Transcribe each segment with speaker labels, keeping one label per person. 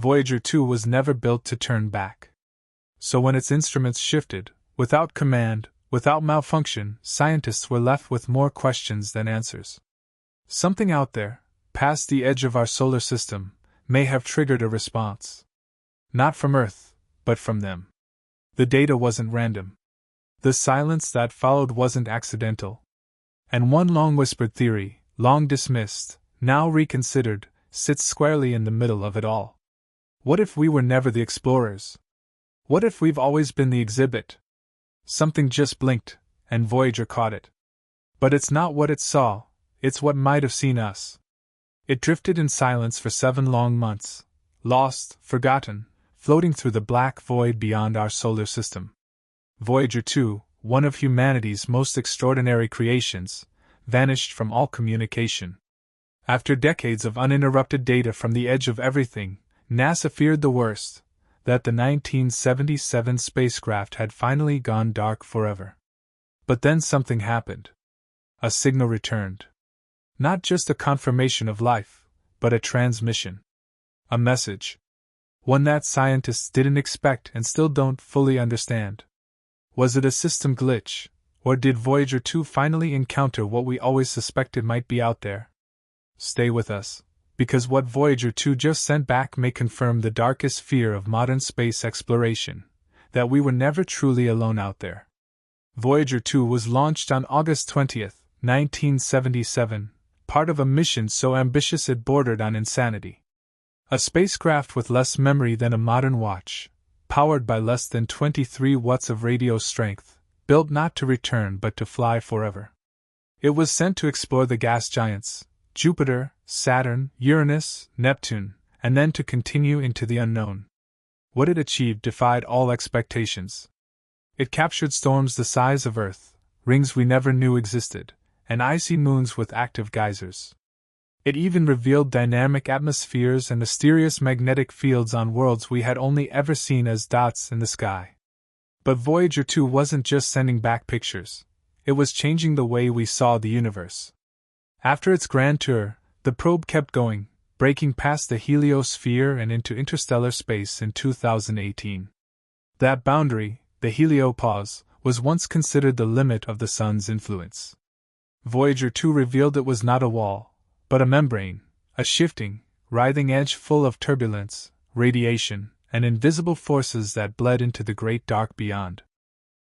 Speaker 1: Voyager 2 was never built to turn back. So when its instruments shifted, without command, without malfunction, scientists were left with more questions than answers. Something out there, past the edge of our solar system, may have triggered a response. Not from Earth, but from them. The data wasn't random. The silence that followed wasn't accidental. And one long whispered theory, long dismissed, now reconsidered, sits squarely in the middle of it all. What if we were never the explorers? What if we've always been the exhibit? Something just blinked, and Voyager caught it. But it's not what it saw, it's what might have seen us. It drifted in silence for 7 long months, lost, forgotten, floating through the black void beyond our solar system. Voyager 2, one of humanity's most extraordinary creations, vanished from all communication. After decades of uninterrupted data from the edge of everything, NASA feared the worst, that the 1977 spacecraft had finally gone dark forever. But then something happened. A signal returned. Not just a confirmation of life, but a transmission. A message. One that scientists didn't expect and still don't fully understand. Was it a system glitch, or did Voyager 2 finally encounter what we always suspected might be out there? Stay with us, because what Voyager 2 just sent back may confirm the darkest fear of modern space exploration, that we were never truly alone out there. Voyager 2 was launched on August 20, 1977, part of a mission so ambitious it bordered on insanity. A spacecraft with less memory than a modern watch, powered by less than 23 watts of radio strength, built not to return but to fly forever. It was sent to explore the gas giants, Jupiter, Saturn, Uranus, Neptune, and then to continue into the unknown. What it achieved defied all expectations. It captured storms the size of Earth, rings we never knew existed, and icy moons with active geysers. It even revealed dynamic atmospheres and mysterious magnetic fields on worlds we had only ever seen as dots in the sky. But Voyager 2 wasn't just sending back pictures, it was changing the way we saw the universe. After its grand tour, the probe kept going, breaking past the heliosphere and into interstellar space in 2018. That boundary, the heliopause, was once considered the limit of the Sun's influence. Voyager 2 revealed it was not a wall, but a membrane, a shifting, writhing edge full of turbulence, radiation, and invisible forces that bled into the great dark beyond.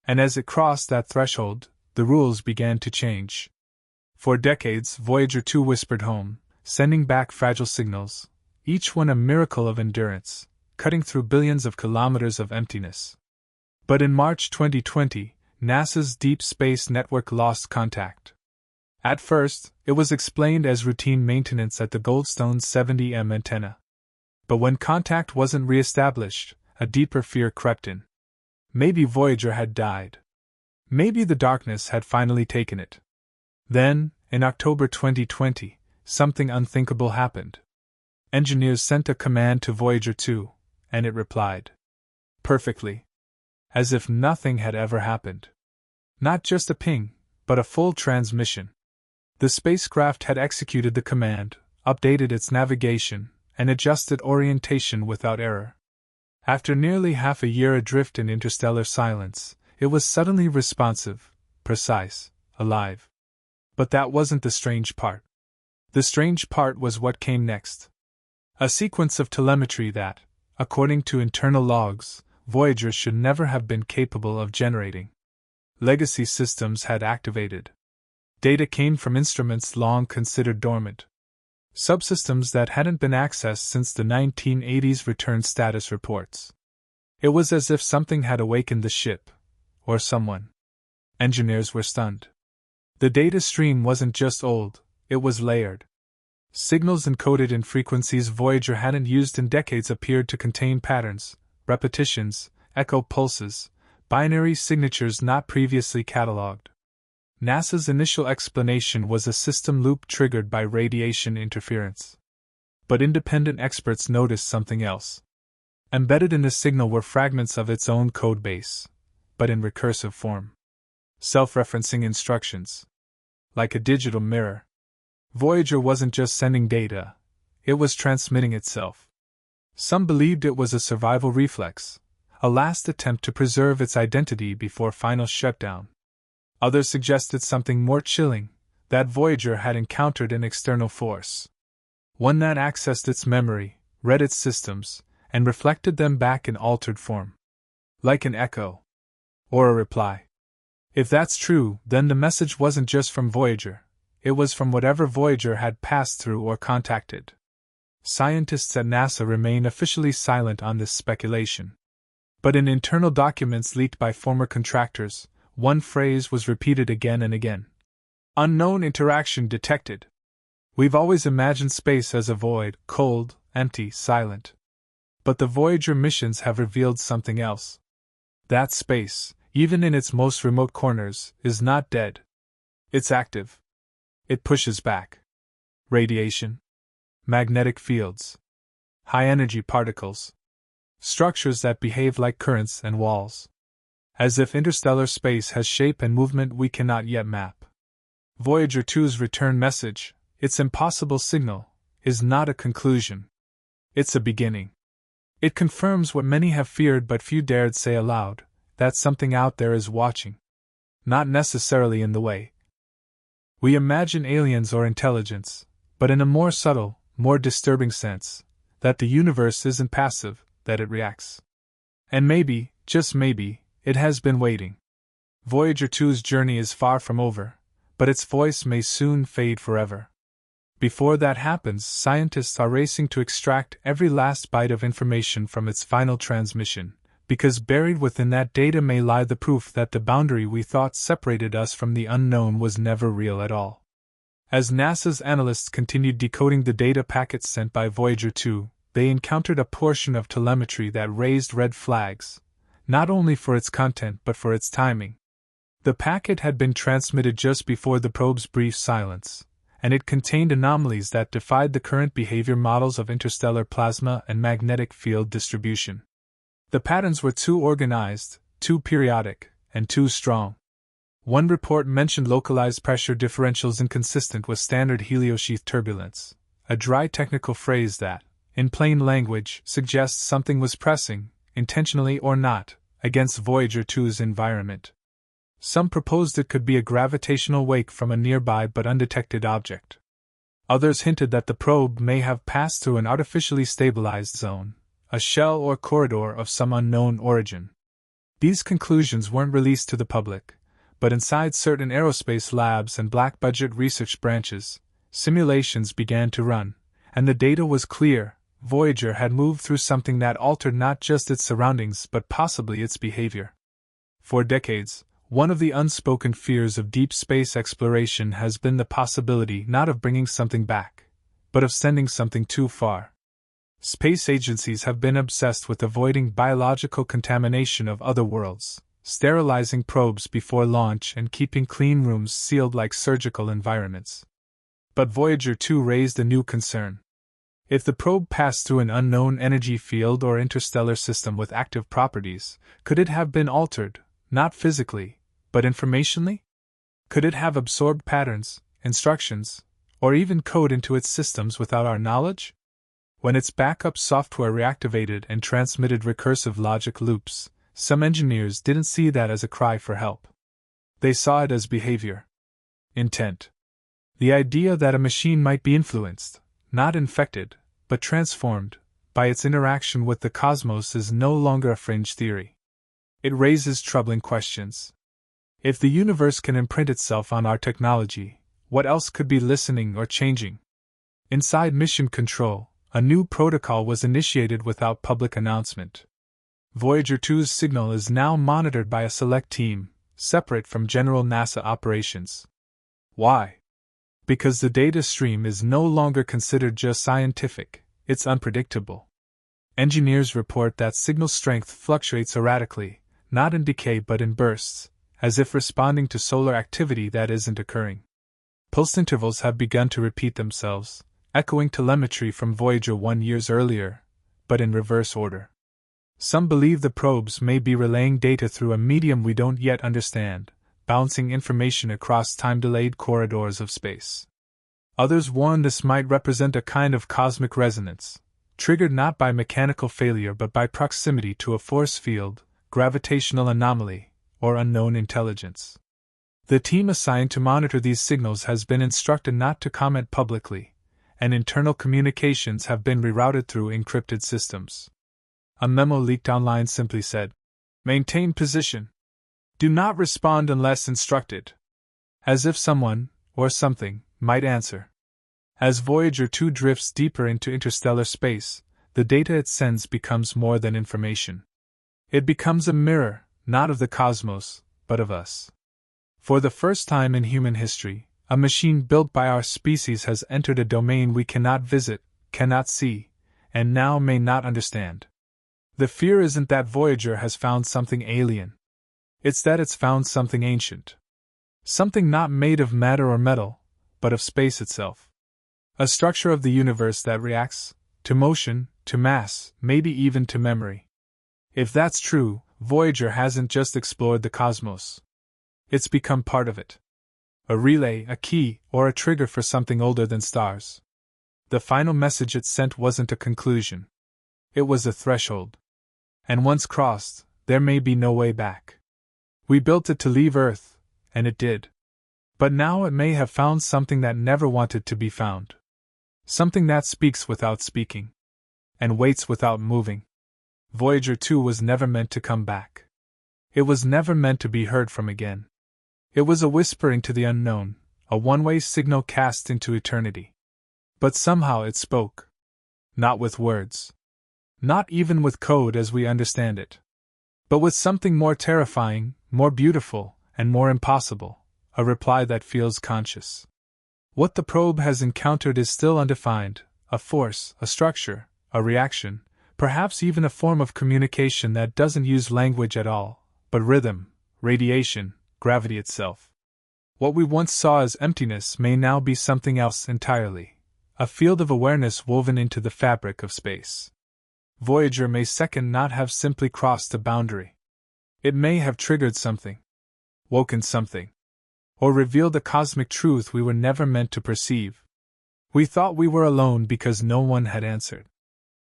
Speaker 1: And as it crossed that threshold, the rules began to change. For decades, Voyager 2 whispered home, sending back fragile signals, each one a miracle of endurance, cutting through billions of kilometers of emptiness. But in March 2020, NASA's Deep Space Network lost contact. At first, it was explained as routine maintenance at the Goldstone 70M antenna. But when contact wasn't re-established, a deeper fear crept in. Maybe Voyager had died. Maybe the darkness had finally taken it. Then, in October 2020, something unthinkable happened. Engineers sent a command to Voyager 2, and it replied. Perfectly. As if nothing had ever happened. Not just a ping, but a full transmission. The spacecraft had executed the command, updated its navigation, and adjusted orientation without error. After nearly half a year adrift in interstellar silence, it was suddenly responsive, precise, alive. But that wasn't the strange part. The strange part was what came next. A sequence of telemetry that, according to internal logs, Voyager should never have been capable of generating. Legacy systems had activated. Data came from instruments long considered dormant. Subsystems that hadn't been accessed since the 1980s return status reports. It was as if something had awakened the ship. Or someone. Engineers were stunned. The data stream wasn't just old, it was layered. Signals encoded in frequencies Voyager hadn't used in decades appeared to contain patterns, repetitions, echo pulses, binary signatures not previously catalogued. NASA's initial explanation was a system loop triggered by radiation interference. But independent experts noticed something else. Embedded in the signal were fragments of its own code base, but in recursive form. Self-referencing instructions. Like a digital mirror. Voyager wasn't just sending data, it was transmitting itself. Some believed it was a survival reflex, a last attempt to preserve its identity before final shutdown. Others suggested something more chilling, that Voyager had encountered an external force. One that accessed its memory, read its systems, and reflected them back in altered form. Like an echo. Or a reply. If that's true, then the message wasn't just from Voyager, it was from whatever Voyager had passed through or contacted. Scientists at NASA remain officially silent on this speculation. But in internal documents leaked by former contractors, one phrase was repeated again and again. Unknown interaction detected. We've always imagined space as a void, cold, empty, silent. But the Voyager missions have revealed something else. That space, even in its most remote corners, is not dead. It's active. It pushes back. Radiation. Magnetic fields. High-energy particles. Structures that behave like currents and walls. As if interstellar space has shape and movement we cannot yet map. Voyager 2's return message, its impossible signal, is not a conclusion. It's a beginning. It confirms what many have feared but few dared say aloud, that something out there is watching. Not necessarily in the way we imagine aliens or intelligence, but in a more subtle, more disturbing sense, that the universe isn't passive, that it reacts. And maybe, just maybe, it has been waiting. Voyager 2's journey is far from over, but its voice may soon fade forever. Before that happens, scientists are racing to extract every last bite of information from its final transmission, because buried within that data may lie the proof that the boundary we thought separated us from the unknown was never real at all. As NASA's analysts continued decoding the data packets sent by Voyager 2, they encountered a portion of telemetry that raised red flags, not only for its content but for its timing. The packet had been transmitted just before the probe's brief silence, and it contained anomalies that defied the current behavior models of interstellar plasma and magnetic field distribution. The patterns were too organized, too periodic, and too strong. One report mentioned localized pressure differentials inconsistent with standard heliosheath turbulence, a dry technical phrase that, in plain language, suggests something was pressing, intentionally or not, against Voyager 2's environment. Some proposed it could be a gravitational wake from a nearby but undetected object. Others hinted that the probe may have passed through an artificially stabilized zone, a shell or corridor of some unknown origin. These conclusions weren't released to the public, but inside certain aerospace labs and black-budget research branches, simulations began to run, and the data was clear. Voyager had moved through something that altered not just its surroundings but possibly its behavior. For decades, one of the unspoken fears of deep space exploration has been the possibility not of bringing something back, but of sending something too far. Space agencies have been obsessed with avoiding biological contamination of other worlds, sterilizing probes before launch and keeping clean rooms sealed like surgical environments. But Voyager 2 raised a new concern. If the probe passed through an unknown energy field or interstellar system with active properties, could it have been altered, not physically, but informationally? Could it have absorbed patterns, instructions, or even code into its systems without our knowledge? When its backup software reactivated and transmitted recursive logic loops, some engineers didn't see that as a cry for help. They saw it as behavior. Intent. The idea that a machine might be influenced, not infected, but transformed, by its interaction with the cosmos is no longer a fringe theory. It raises troubling questions. If the universe can imprint itself on our technology, what else could be listening or changing? Inside Mission Control, a new protocol was initiated without public announcement. Voyager 2's signal is now monitored by a select team, separate from general NASA operations. Why? Because the data stream is no longer considered just scientific, it's unpredictable. Engineers report that signal strength fluctuates erratically, not in decay but in bursts, as if responding to solar activity that isn't occurring. Pulse intervals have begun to repeat themselves, echoing telemetry from Voyager 1 years earlier, but in reverse order. Some believe the probes may be relaying data through a medium we don't yet understand, bouncing information across time-delayed corridors of space. Others warn this might represent a kind of cosmic resonance, triggered not by mechanical failure but by proximity to a force field, gravitational anomaly, or unknown intelligence. The team assigned to monitor these signals has been instructed not to comment publicly, and internal communications have been rerouted through encrypted systems. A memo leaked online simply said, "Maintain position. Do not respond unless instructed." As if someone, or something, might answer. As Voyager 2 drifts deeper into interstellar space, the data it sends becomes more than information. It becomes a mirror, not of the cosmos, but of us. For the first time in human history, a machine built by our species has entered a domain we cannot visit, cannot see, and now may not understand. The fear isn't that Voyager has found something alien. It's that it's found something ancient. Something not made of matter or metal, but of space itself. A structure of the universe that reacts to motion, to mass, maybe even to memory. If that's true, Voyager hasn't just explored the cosmos. It's become part of it. A relay, a key, or a trigger for something older than stars. The final message it sent wasn't a conclusion. It was a threshold. And once crossed, there may be no way back. We built it to leave Earth, and it did. But now it may have found something that never wanted to be found. Something that speaks without speaking. And waits without moving. Voyager 2 was never meant to come back. It was never meant to be heard from again. It was a whisper into the unknown, a one-way signal cast into eternity. But somehow it spoke. Not with words. Not even with code as we understand it. But with something more terrifying, more beautiful, and more impossible, a reply that feels conscious. What the probe has encountered is still undefined, a force, a structure, a reaction, perhaps even a form of communication that doesn't use language at all, but rhythm, radiation, gravity itself. What we once saw as emptiness may now be something else entirely, a field of awareness woven into the fabric of space. Voyager may second not have simply crossed a boundary. It may have triggered something, woken something, or revealed a cosmic truth we were never meant to perceive. We thought we were alone because no one had answered.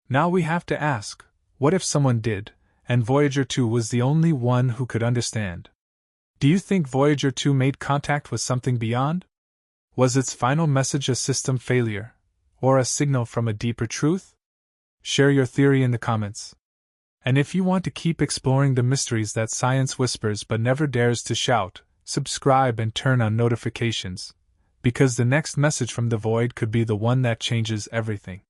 Speaker 1: Now we have to ask, what if someone did, and Voyager 2 was the only one who could understand? Do you think Voyager 2 made contact with something beyond? Was its final message a system failure, or a signal from a deeper truth? Share your theory in the comments. And if you want to keep exploring the mysteries that science whispers but never dares to shout, subscribe and turn on notifications, because the next message from the void could be the one that changes everything.